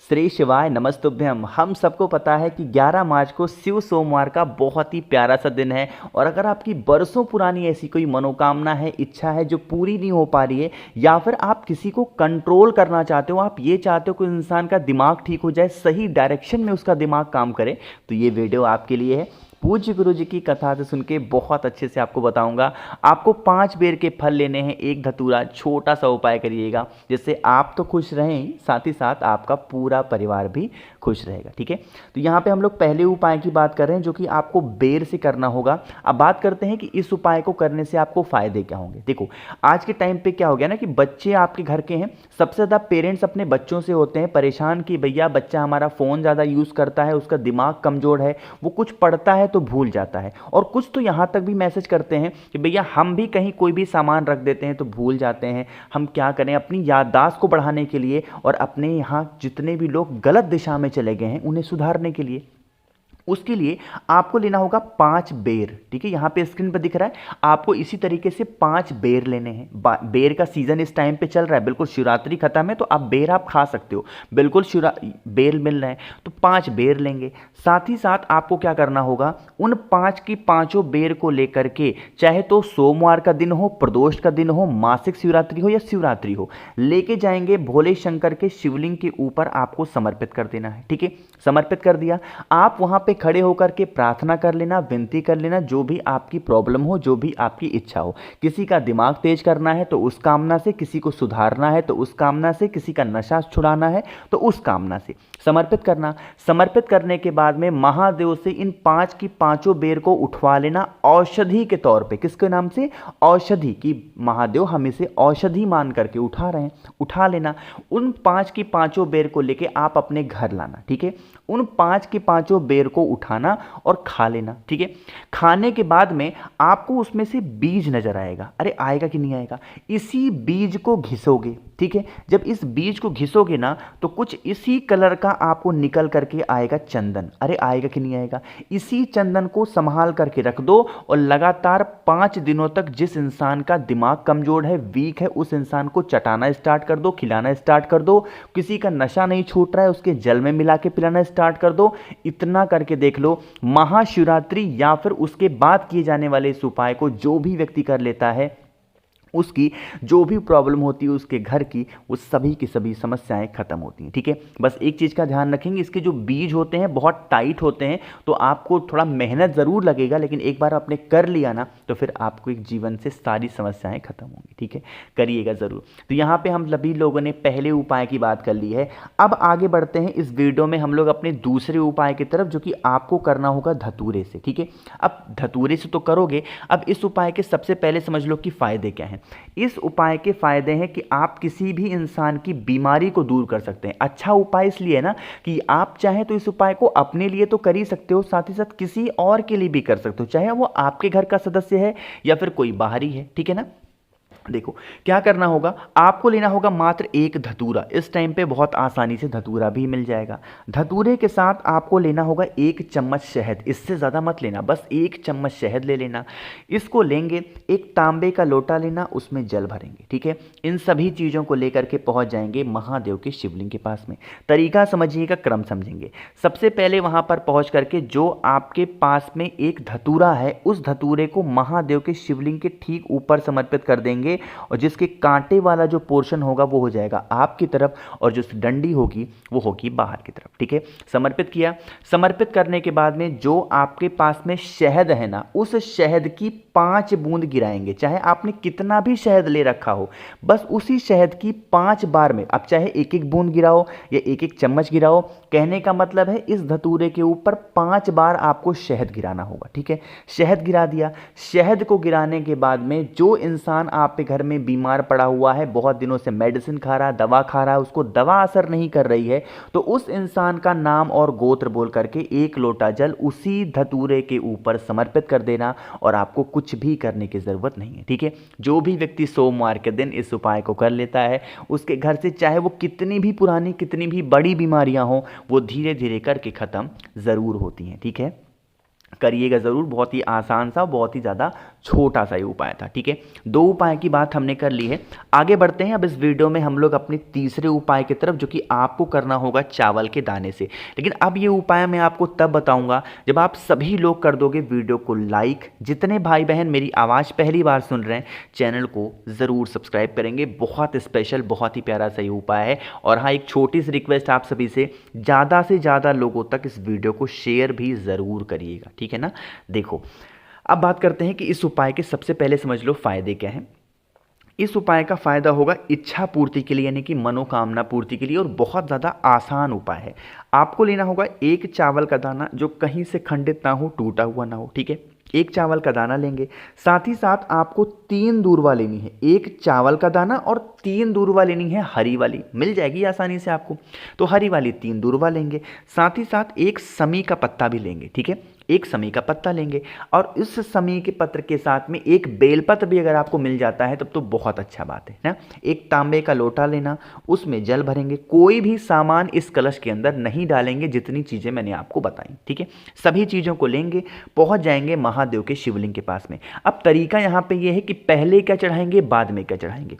श्री शिवाय नमस्तुभ्यम। हम सबको पता है कि 11 मार्च को शिव सोमवार का बहुत ही प्यारा सा दिन है। और अगर आपकी बरसों पुरानी ऐसी कोई मनोकामना है, इच्छा है जो पूरी नहीं हो पा रही है, या फिर आप किसी को कंट्रोल करना चाहते हो, आप ये चाहते हो कि इंसान का दिमाग ठीक हो जाए, सही डायरेक्शन में उसका दिमाग काम करे, तो ये वीडियो आपके लिए है। पूज्य गुरु जी की कथा से सुन के बहुत अच्छे से आपको बताऊंगा। आपको 5 बेर के फल लेने हैं, एक धतूरा, छोटा सा उपाय करिएगा जिससे आप तो खुश रहें, साथ ही साथ आपका पूरा परिवार भी खुश रहेगा। ठीक है, तो यहाँ पे हम लोग पहले उपाय की बात कर रहे हैं जो कि आपको बेर से करना होगा। अब बात करते हैं कि इस उपाय को करने से आपको फायदे क्या होंगे। देखो, आज के टाइम पे क्या हो गया ना कि बच्चे आपके घर के हैं, सबसे ज़्यादा पेरेंट्स अपने बच्चों से होते हैं परेशान कि भैया बच्चा हमारा फ़ोन ज़्यादा यूज़ करता है, उसका दिमाग कमज़ोर है, वो कुछ पढ़ता है तो भूल जाता है, और कुछ तो यहाँ तक भी मैसेज करते हैं कि भैया हम भी कहीं कोई भी सामान रख देते हैं तो भूल जाते हैं। हम क्या करें अपनी याददाश्त को बढ़ाने के लिए और अपने यहाँ जितने भी लोग गलत दिशा में चले गए हैं उन्हें सुधारने के लिए, उसके लिए आपको लेना होगा 5 बेर। ठीक है, यहाँ पे स्क्रीन पर दिख रहा है, आपको इसी तरीके से 5 बेर लेने हैं। बेर का सीजन इस टाइम पे चल रहा है, बिल्कुल शिवरात्रि खत्म है तो आप बेर आप खा सकते हो, बिल्कुल बेर मिल रहे हैं तो 5 बेर लेंगे। साथ ही साथ आपको क्या करना होगा, उन 5 की पांचों बेर को लेकर के, चाहे तो सोमवार का दिन हो, प्रदोष का दिन हो, मासिक शिवरात्रि हो या शिवरात्रि हो, लेके जाएंगे भोले शंकर के शिवलिंग के ऊपर आपको समर्पित कर देना है। ठीक है, समर्पित कर दिया, आप वहां पे खड़े होकर के प्रार्थना कर लेना, विनती कर लेना, जो भी आपकी प्रॉब्लम हो, जो भी आपकी इच्छा हो। किसी का दिमाग तेज करना है तो उस कामना से, किसी को सुधारना है तो उस कामना से, किसी का नशा छुड़ाना है तो उस कामना से समर्पित करना। समर्पित करने के बाद में महादेव से इन 5 की पांचों बेर को उठवा लेना औषधि के तौर पे। किसके नाम से? औषधि की। महादेव हम इसे औषधि मान करके उठा रहे हैं, उठा लेना। उन 5 की पांचों बेर को लेके आप अपने घर लाना। ठीक है, उन 5 की पांचों बेर को उठाना और खा लेना। ठीक है, खाने के बाद में आपको उसमें से बीज नजर आएगा। अरे आएगा कि नहीं आएगा? इसी बीज को घिसोगे। ठीक है, जब इस बीज को घिसोगे ना तो कुछ इसी कलर का आपको निकल करके आएगा चंदन। अरे आएगा कि नहीं आएगा? इसी चंदन को संभाल करके रख दो और लगातार 5 दिनों तक जिस इंसान का दिमाग कमजोर है, वीक है, उस इंसान को चटाना स्टार्ट कर दो, खिलाना स्टार्ट कर दो। किसी का नशा नहीं छूट रहा है, उसके जल में मिला के पिलाना स्टार्ट कर दो। इतना करके देख लो, महाशिवरात्रि या फिर उसके बाद किए जाने वाले इस उपाय को जो भी व्यक्ति कर लेता है, उसकी जो भी प्रॉब्लम होती है उसके घर की, वो सभी की सभी समस्याएं खत्म होती हैं। ठीक है, बस एक चीज़ का ध्यान रखेंगे, इसके जो बीज होते हैं बहुत टाइट होते हैं, तो आपको थोड़ा मेहनत ज़रूर लगेगा, लेकिन एक बार आपने कर लिया ना तो फिर आपको एक जीवन से सारी समस्याएं खत्म होंगी। ठीक है, करिएगा ज़रूर। तो यहाँ पे हम सभी लोगों ने पहले उपाय की बात कर ली है। अब आगे बढ़ते हैं इस वीडियो में हम लोग अपने दूसरे उपाय की तरफ, जो कि आपको करना होगा धतूरे से। ठीक है, अब धतूरे से तो करोगे, अब इस उपाय के सबसे पहले समझ लो कि फायदे क्या हैं। इस उपाय के फायदे हैं कि आप किसी भी इंसान की बीमारी को दूर कर सकते हैं। अच्छा उपाय इसलिए है ना कि आप चाहें तो इस उपाय को अपने लिए तो कर ही सकते हो, साथ ही साथ किसी और के लिए भी कर सकते हो, चाहे वो आपके घर का सदस्य है या फिर कोई बाहरी है। ठीक है ना, देखो क्या करना होगा, आपको लेना होगा मात्र एक धतूरा। इस टाइम पे बहुत आसानी से धतूरा भी मिल जाएगा। धतूरे के साथ आपको लेना होगा 1 चम्मच शहद, इससे ज़्यादा मत लेना, बस 1 चम्मच शहद ले लेना। इसको लेंगे, एक तांबे का लोटा लेना, उसमें जल भरेंगे। ठीक है, इन सभी चीज़ों को लेकर के पहुंच जाएंगे महादेव के शिवलिंग के पास में। तरीका समझिएगा, क्रम समझेंगे। सबसे पहले वहां पर पहुंच करके जो आपके पास में एक धतूरा है, उस धतूरे को महादेव के शिवलिंग के ठीक ऊपर समर्पित कर देंगे, और जिसके कांटे वाला जो पोर्शन होगा वो हो जाएगा आपकी तरफ, और जो डंडी होगी वो होगी बाहर की तरफ। ठीक है, समर्पित किया। समर्पित करने के बाद में जो आपके पास में शहद है ना, उस शहद की 5 बूंद गिराएंगे। चाहे आपने कितना भी शहद ले रखा हो, बस उसी शहद की 5 बार में, अब चाहे 1-1 बूंद गिराओ या 1-1 चम्मच गिराओ, कहने का मतलब है इस धतूरे के ऊपर 5 बार आपको शहद गिराना होगा। ठीक है, शहद गिरा दिया। शहद को गिराने के बाद में जो इंसान आपके घर में बीमार पड़ा हुआ है, बहुत दिनों से मेडिसिन खा रहा है, दवा खा रहा है, उसको दवा असर नहीं कर रही है, तो उस इंसान का नाम और गोत्र बोल करके 1 लोटा जल उसी धतूरे के ऊपर समर्पित कर देना, और आपको कुछ भी करने की जरूरत नहीं है। ठीक है, जो भी व्यक्ति सोमवार के दिन इस उपाय को कर लेता है, उसके घर से चाहे वो कितनी भी पुरानी, कितनी भी बड़ी बीमारियां हो, वो धीरे धीरे करके खत्म जरूर होती हैं। ठीक है, करिएगा ज़रूर, बहुत ही आसान सा, बहुत ही ज़्यादा छोटा सा ही उपाय था। ठीक है, 2 उपाय की बात हमने कर ली है। आगे बढ़ते हैं अब इस वीडियो में हम लोग अपने तीसरे उपाय की तरफ, जो कि आपको करना होगा चावल के दाने से। लेकिन अब ये उपाय मैं आपको तब बताऊंगा जब आप सभी लोग कर दोगे वीडियो को लाइक। जितने भाई बहन मेरी आवाज़ पहली बार सुन रहे हैं चैनल को ज़रूर सब्सक्राइब करेंगे। बहुत स्पेशल, बहुत ही प्यारा सा ये उपाय है। और हाँ, एक छोटी सी रिक्वेस्ट आप सभी से ज़्यादा लोगों तक इस वीडियो को शेयर भी ज़रूर करिएगा। ठीक है ना। देखो, अब बात करते हैं कि इस उपाय के सबसे पहले समझ लो फायदे क्या हैं। इस उपाय का फायदा होगा इच्छा पूर्ति के लिए, यानी कि मनोकामना पूर्ति के लिए, और बहुत ज़्यादा आसान उपाय है। आपको लेना होगा एक चावल का दाना जो कहीं से खंडित ना हो, टूटा हुआ ना हो। ठीक है, एक चावल का दाना लेंगे। साथ ही साथ आपको 3 दूर्वा लेनी है। एक चावल का दाना और 3 दूर्वा लेनी है हरी वाली, मिल जाएगी आसानी से आपको। तो हरी वाली 3 दूर्वा लेंगे। साथ ही साथ एक समी का पत्ता भी लेंगे। ठीक है, एक समी का पत्ता लेंगे और इस समी के पत्र के साथ में एक बेलपत्र भी अगर आपको मिल जाता है तब तो बहुत अच्छा बात है ना। एक तांबे का लोटा लेना, उसमें जल भरेंगे। कोई भी सामान इस कलश के अंदर नहीं डालेंगे, जितनी चीज़ें मैंने आपको बताई। ठीक है, सभी चीज़ों को लेंगे, पहुंच जाएंगे महादेव के शिवलिंग के पास में। अब तरीका यहाँ पे ये है कि पहले क्या चढ़ाएंगे, बाद में क्या चढ़ाएंगे।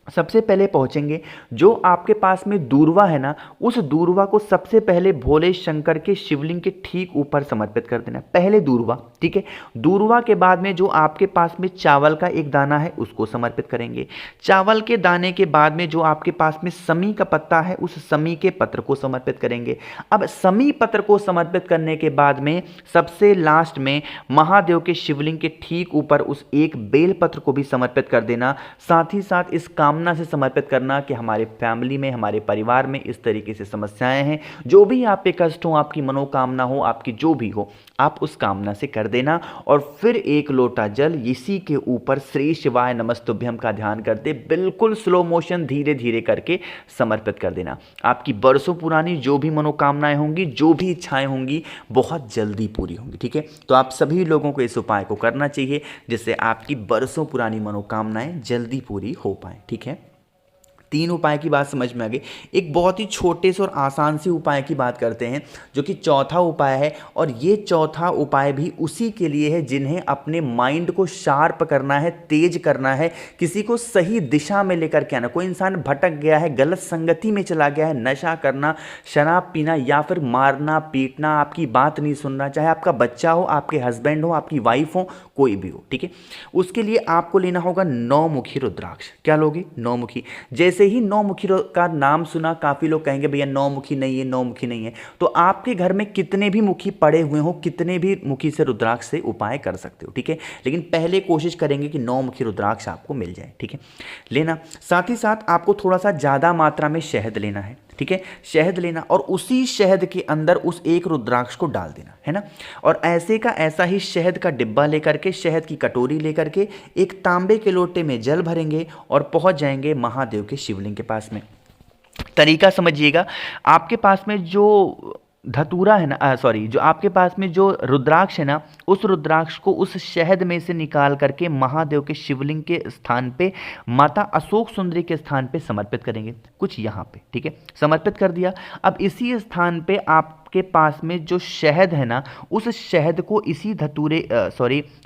सबसे पहले पहुंचेंगे, जो आपके पास में दूर्वा है ना, उस दूर्वा को सबसे पहले भोले शंकर के शिवलिंग के ठीक ऊपर समर्पित कर देना, पहले दूर्वा। ठीक है, दूर्वा के बाद में जो आपके पास में चावल का एक दाना है उसको समर्पित करेंगे। चावल के दाने के बाद में जो आपके पास में समी का पत्ता है, उस समी के पत्र को समर्पित करेंगे। अब समी पत्र को समर्पित करने के बाद में सबसे लास्ट में महादेव के शिवलिंग के ठीक ऊपर उस एक बेल पत्र को भी समर्पित कर देना। साथ ही साथ इस कामना से समर्पित करना कि हमारे फैमिली में, हमारे परिवार में इस तरीके से समस्याएं हैं, जो भी आप पे कष्ट हो, आपकी मनोकामना हो, आपकी जो भी हो, आप उस कामना से कर देना। और फिर एक लोटा जल इसी के ऊपर श्री शिवाय नमस्तुभ्यम का ध्यान करते बिल्कुल स्लो मोशन, धीरे धीरे करके समर्पित कर देना। आपकी बरसों पुरानी जो भी मनोकामनाएं होंगी, जो भी इच्छाएं होंगी, बहुत जल्दी पूरी होंगी। ठीक है, तो आप सभी लोगों को इस उपाय को करना चाहिए, जिससे आपकी बरसों पुरानी मनोकामनाएं जल्दी पूरी हो पाए। ठीक है, 3 उपाय की बात समझ में आ गई। एक बहुत ही छोटे से और आसान सी उपाय की बात करते हैं, जो कि चौथा उपाय है। और ये चौथा उपाय भी उसी के लिए है जिन्हें अपने माइंड को शार्प करना है, तेज करना है, किसी को सही दिशा में लेकर के आना। कोई इंसान भटक गया है, गलत संगति में चला गया है, नशा करना, शराब पीना या फिर मारना पीटना, आपकी बात नहीं सुनना, चाहे आपका बच्चा हो, आपके हस्बैंड हो, आपकी वाइफ हो, कोई भी हो। ठीक है, उसके लिए आपको लेना होगा 9 मुखी रुद्राक्ष। क्या लोगे? 9 मुखी। जैसे ही 9 मुखी का नाम सुना, काफी लोग कहेंगे भैया 9 मुखी नहीं है, 9 मुखी नहीं है। तो आपके घर में कितने भी मुखी पड़े हुए हो, कितने भी मुखी से रुद्राक्ष से उपाय कर सकते हो। ठीक है, लेकिन पहले कोशिश करेंगे कि 9 मुखी रुद्राक्ष आपको मिल जाए। ठीक है, लेना। साथ ही साथ आपको थोड़ा सा ज्यादा मात्रा में शहद लेना है। ठीक है, शहद लेना और उसी शहद के अंदर उस एक रुद्राक्ष को डाल देना है ना। और ऐसे का ऐसा ही शहद का डिब्बा लेकर के, शहद की कटोरी लेकर के एक तांबे के लोटे में जल भरेंगे और पहुंच जाएंगे महादेव के शिवलिंग के पास में। तरीका समझिएगा, आपके पास में जो धतूरा है ना, सॉरी, जो आपके पास में जो रुद्राक्ष है ना, उस रुद्राक्ष को उस शहद में से निकाल करके महादेव के शिवलिंग के स्थान पे, माता अशोक सुंदरी के स्थान पे समर्पित करेंगे, कुछ यहाँ पे। ठीक है, समर्पित कर दिया। अब इसी स्थान पे आपके पास में जो शहद है ना, उस शहद को इसी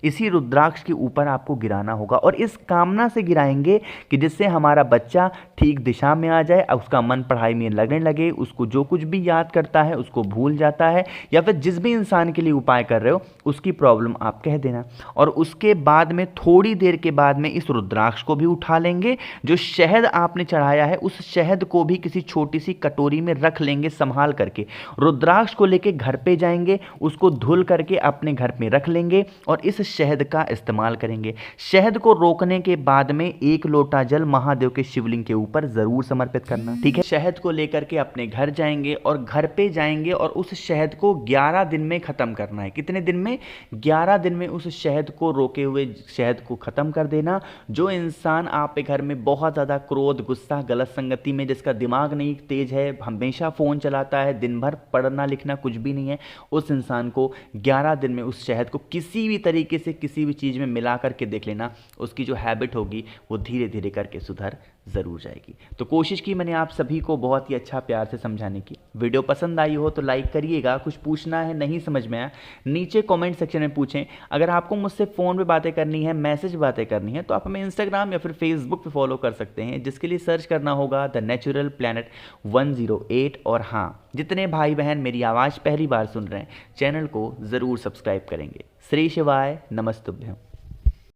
इसी रुद्राक्ष के ऊपर आपको गिराना होगा। और इस कामना से गिराएंगे कि जिससे हमारा बच्चा ठीक दिशा में आ जाए, उसका मन पढ़ाई में लगने लगे, उसको जो कुछ भी याद करता है उसको भूल जाता है, या फिर जिस भी इंसान के लिए उपाय कर रहे हो उसकी प्रॉब्लम आप कह देना। और उसके बाद में थोड़ी देर के बाद में इस रुद्राक्ष को भी उठा लेंगे, जो शहद आपने चढ़ाया है उस शहद को भी किसी छोटी सी कटोरी में रख लेंगे संभाल करके। रुद्राक्ष को लेके घर पे जाएंगे, उसको धुल करके अपने घर में रख लेंगे और इस शहद का इस्तेमाल करेंगे। शहद को रोकने के बाद में 1 लोटा जल महादेव के शिवलिंग के ऊपर जरूर समर्पित करना। ठीक है, शहद को लेकर के अपने घर जाएंगे और घर पे जाएंगे और उस शहद को 11 दिन में खत्म करना है। कितने दिन में? 11 दिन में उस शहद को, रोके हुए शहद को खत्म कर देना। जो इंसान आपके घर में बहुत ज्यादा क्रोध, गुस्सा, गलत संगति में, जिसका दिमाग नहीं तेज है, हमेशा फोन चलाता है, दिन भर पढ़ना लिखना कुछ भी नहीं है, उस इंसान को 11 दिन में उस शहद को किसी भी तरीके से किसी भी चीज में मिला करके देख लेना। उसकी जो हैबिट होगी वो धीरे धीरे करके सुधर ज़रूर जाएगी। तो कोशिश की मैंने आप सभी को बहुत ही अच्छा प्यार से समझाने की। वीडियो पसंद आई हो तो लाइक करिएगा। कुछ पूछना है, नहीं समझ में आया, नीचे कमेंट सेक्शन में पूछें। अगर आपको मुझसे फ़ोन पे बातें करनी है, मैसेज बातें करनी है, तो आप हमें इंस्टाग्राम या फिर फेसबुक पे फॉलो कर सकते हैं, जिसके लिए सर्च करना होगा द नेचुरल प्लैनेट 108। और हाँ, जितने भाई बहन मेरी आवाज़ पहली बार सुन रहे हैं, चैनल को ज़रूर सब्सक्राइब करेंगे। श्री शिवाय नमस्तुभ्यं।